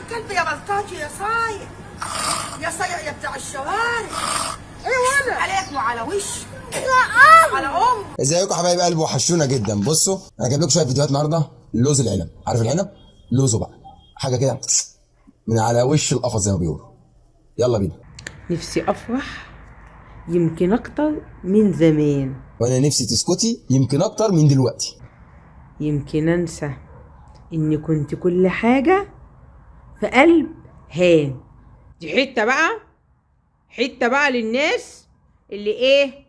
كلب يا بلطجي يا صايع، يا صايع يا بتاع الشوارع. ايه ولا عليك وعلى وش على ازيكم يا حبايب قلبي، وحشونا جدا. بصوا انا جايب لكم شويه فيديوهات النهارده. لوز العنب، عارف العنب؟ لوزه بقى حاجه كده من على وش القفص زي ما بيقولوا. يلا بينا. نفسي افرح يمكن اكتر من زمان، وانا نفسي تسكتي يمكن اكتر من دلوقتي. يمكن انسى اني كنت كل حاجة في قلب هان. دي حتة بقى للناس اللي ايه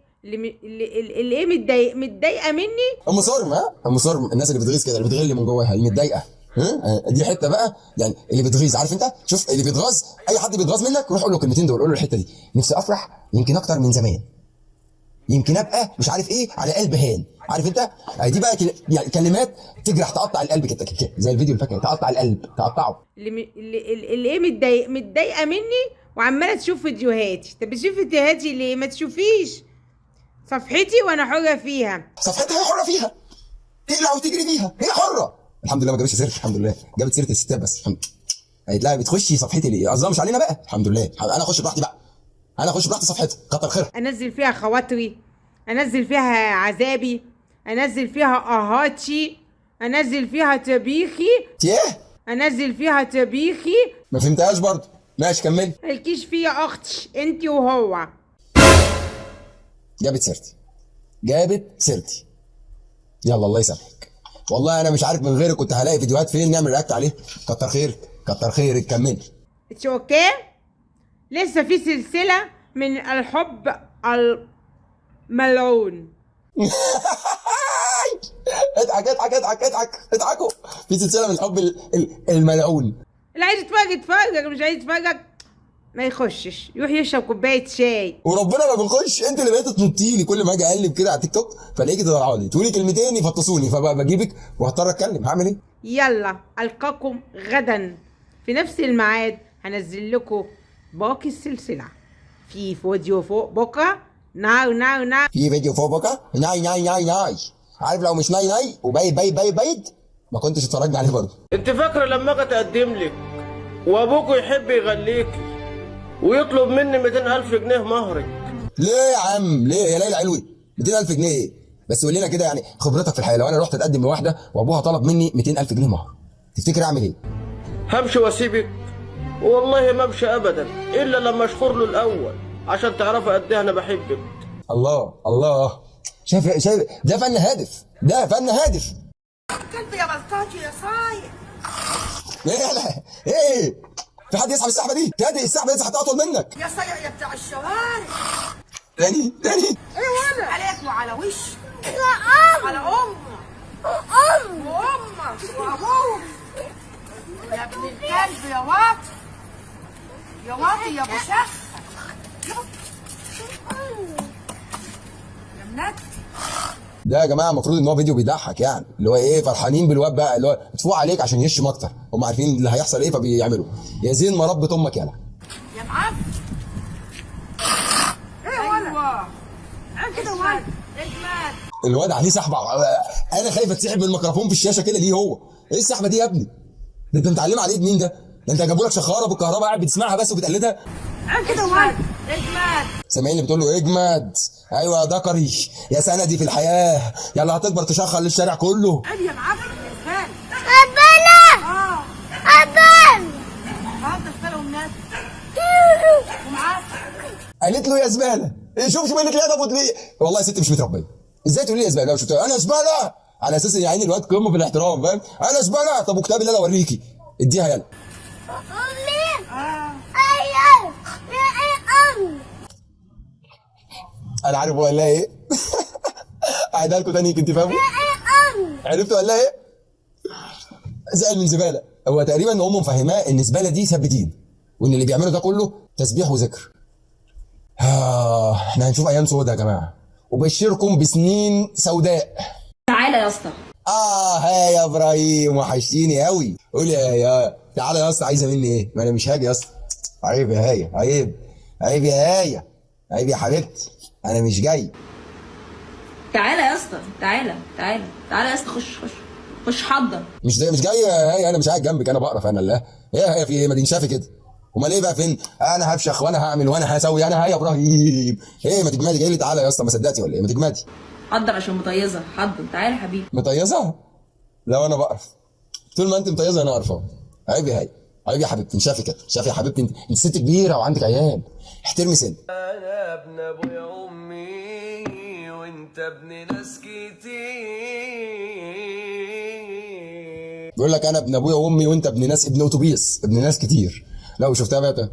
متضايقة مني. ام صارم، ام صارم، الناس اللي بتغيظ كده، اللي بتغلي من جواها، اللي متضايقه. دي حته بقى يعني اللي بتغيظ. عارف انت؟ شوف اللي بيتغاظ، اي حد بيتغاظ منك روح قول له الكلمتين دول، قول له الحته دي: نفسي افرح يمكن اكتر من زمان، يمكن ابقى مش عارف ايه على قلب هان. عارف انت؟ دي بقى يعني كلمات تجرح، تقطع القلب كده زي الفيديو اللي فاكر، تقطع القلب، تقطعه. اللي ايه متضايقة مني وعمالة تشوف فيديوهاتي. طب تشوف فيديوهاتي ليه؟ ما تشوفيش صفحتي وانا حرة فيها. صفحتها هي حرة فيها، تقلع وتجري فيها، هي حرة. الحمد لله ما جابتش سيرة، الحمد لله جابت سيرة الستات بس. الحمد لله. هيتلاقي بتخشي صفحتي ليه؟ قصدها مش علينا بقى. الحمد لله انا اخش براحتي بقى، انا اخش براحتي صفحتي، كتر خيرها. انزل فيها خواطري، انزل فيها عذابي، انزل فيها اهاتي، انزل فيها طبيخي. ايه؟ انزل فيها طبيخي. ما فهمتهاش برضه. ماشي كملي. مالكيش فيا اختي انتي وهو. جابت سيرتي. يلا الله يسامحك. والله انا مش عارف من غيرك كنت هلاقي فيديوهات فين نعمل رياكت عليها. كتر خيرك كملي. اتس اوكي. لسه في سلسلة من الحب الملعون. اضحكوا. في سلسلة من الحب الملعون. اللي عايز يتفرج، مش عايز يتفرج ما يخشش، يروح يشرب كوبايه شاي. وربنا ما بنخش. انت اللي بقيت تنطي لي كل ما اجي اقلب كده على تيك توك، فلاقيكي تطلعي لي تقولي كلمتين يفطسوني، فبقى بجيبك وهضطر اتكلم. هعمل ايه؟ يلا القاكم غدا في نفس الميعاد. هنزل لكم باقي السلسله في فيديو فوق بكره. ناو في فيديو فوق بكره. ناي. عارف لو مش ناي وبايد ما كنتش اتفرجنا عليه برضه. انت فاكره لما اجي اقدم لك وابوك يحب يغليكي ويطلب مني 200,000 جنيه مهرك؟ ليه يا عم؟ ليه يا ليلى علوي 200,000 جنيه ايه؟ بس قول لنا كده يعني خبرتك في الحياه. لو انا رحت اتقدم لواحده وابوها طلب مني 200,000 جنيه مهر، تفتكر اعمل ايه؟ همشي واسيبك؟ والله ما امشي ابدا الا لما اشكر له الاول عشان تعرفي قد ايه انا بحبك. الله. شايف ده فن هادف، كلب يا بلطجي يا صايع. ايه؟ في حد يسحب السحبه دي؟ تادي السحبه دي هتطول منك. يا صايع يا بتاع الشوارع. تاني. ايه ولا عليك وعلى وش على وامك وابوك يا ابن الكلب يا واطي يا ابو شخ يا منت. ده يا جماعه المفروض ان هو فيديو بيضحك، يعني اللي هو ايه، فرحانين بالواد بقى، اللي هو اتفوق عليك عشان يشم اكتر. هم عارفين اللي هيحصل ايه فبيعملوا. يا زين ما ربت امك يالا يا معفن. ايه ولا كده ولا اجمد. الواد عليه سحبه. انا خايف اتسحب من الميكروفون في الشاشه كده. ليه هو ايه السحبه دي يا ابني؟ ده انت متعلم على ايد مين ده؟ ده انت جابوا لك شخاره بالكهرباء قاعد بتسمعها بس وبتقلدها كده ولا اجمد. سامعين اللي بتقول له اجمد؟ ايوه يا دكري يا سندي في الحياه، يلا هتكبر تشخر للشارع كله. يا معفن يا زباله. الناس ومعفن. قالت له يا زباله. شوف قالت لي ادب ودليه. والله يا ستي مش متربيه. ازاي تقولي لي يا زباله؟ شفت انا زباله على اساس ان يعني الواد قمه في الاحترام، فاهم؟ انا زباله. طب وكتاب اللي انا اوريكي اديها يلا. انا عارف ولا ايه؟ اعيدها لكم تاني كنت فاهمه؟ عرفتوا ولا ايه؟ زعل من زباله. هو تقريبا امه مفهماه ان الزباله دي سب دين، وان اللي بيعمله ده كله تسبيح وذكر. احنا هنشوف ايام سوداء يا جماعه، وبشركم بسنين سوداء. تعالى يا اسطى. ها يا ابراهيم وحشتيني قوي. قول يا تعالى يا اسطى. عايزه مني ايه؟ ما انا مش هاجي يا اسطى. عيب يا هايه، عيب يا هايه، عيب يا حبيبتي، انا مش جاي. تعالى يا اسطى، تعالى يا اسطى. خش حضر. مش جاي يا هايه، انا مش قاعد جنبك، انا بقرف انا. لا هي في ايه؟ ما دي شافي كده. امال ايه بقى؟ فين انا هفشخ وانا هعمل وانا هسوي انا يا ابراهيم؟ ايه ما تجمدي؟ جاي لي تعالى يا اسطى، ما صدقتي ولا ايه؟ ما تجمدي. حضر عشان مطيزه، حضر. تعالى يا حبيبي. مطيزه؟ لا وانا بقرف. طول ما انت مطيزه انا قرفان. عيب يا هاي، عيب يا حبيبتي. شافي كده، شافي يا حبيبتي، انت ست كبيره وعندك عيال، احترمي سن. انا ابن ابويا وامي وانت ابن ناس كتير. بيقول لك انا ابن ابويا وامي وانت ابن ناس، ابن اتوبيس، ابن ناس كتير. لو شفتها بقى قلبي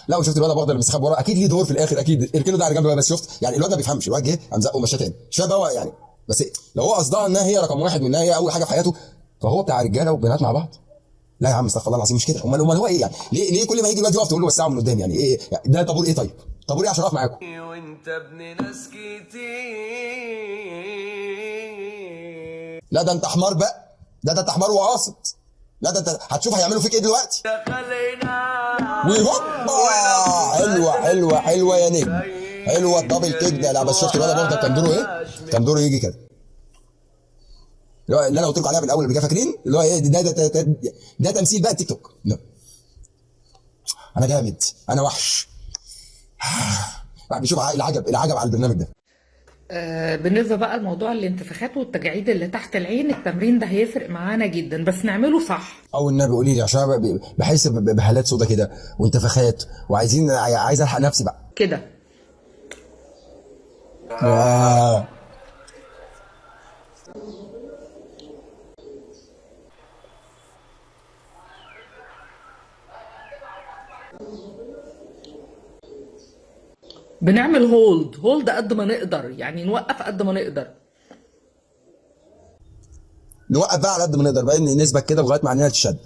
لا وشفت الواد برضه اللي مستخبي وراه، اكيد ليه دور في الاخر، اكيد اركنه ده على جنب بقى. بس شفت يعني الواد ما بيفهمش، الواد جه قام زقه ومشاه تاني، مش فاهم بقى هو يعني. بس لو هو قصدها انها هي رقم واحد وانها هي اول حاجه في حياته، فهو بتاع رجاله وبنات مع بعض. لا يا عم استغفر الله العظيم، مش كده. امال هو ايه يعني؟ ليه كل ما يجي الواد يقف تقول له وسعه من قدام؟ يعني ايه يعني؟ ده طابور ايه طيب؟ طابور ايه عشان اقف معاكم؟ وانت ابن ناس كتير. لا ده انت حمار بقى، ده انت حمار وقاصد. لا ده انت هتشوف هيعملوا فيك ايه دلوقتي. خلينا وهوبا، حلوه يا نجم، حلوه الدبل كيك ده. لا بس شفت الواد برضه كان دوره ايه؟ كان دوره يجي كده، اللي انا قلت لكم عليها في الاول اللي فاكرين، اللي هو ايه ده تمثيل بقى التيك توك. لا انا جامد، انا وحش. بيشوف العجب على البرنامج ده. بالنسبة بقى لموضوع الانتفاخات والتجاعيد اللي تحت العين، التمرين ده هيفرق معانا جدا، بس نعمله صح. او النبي قولي لي، عشان أنا بحس بهالات سودا كده وانتفاخات، عايز الحق نفسي بقى كده. بنعمل هولد قد ما نقدر، يعني نوقف قد ما نقدر. نوقف بقى على قد ما نقدر بقى، نثبت كده لغايه ما عينينا تشد.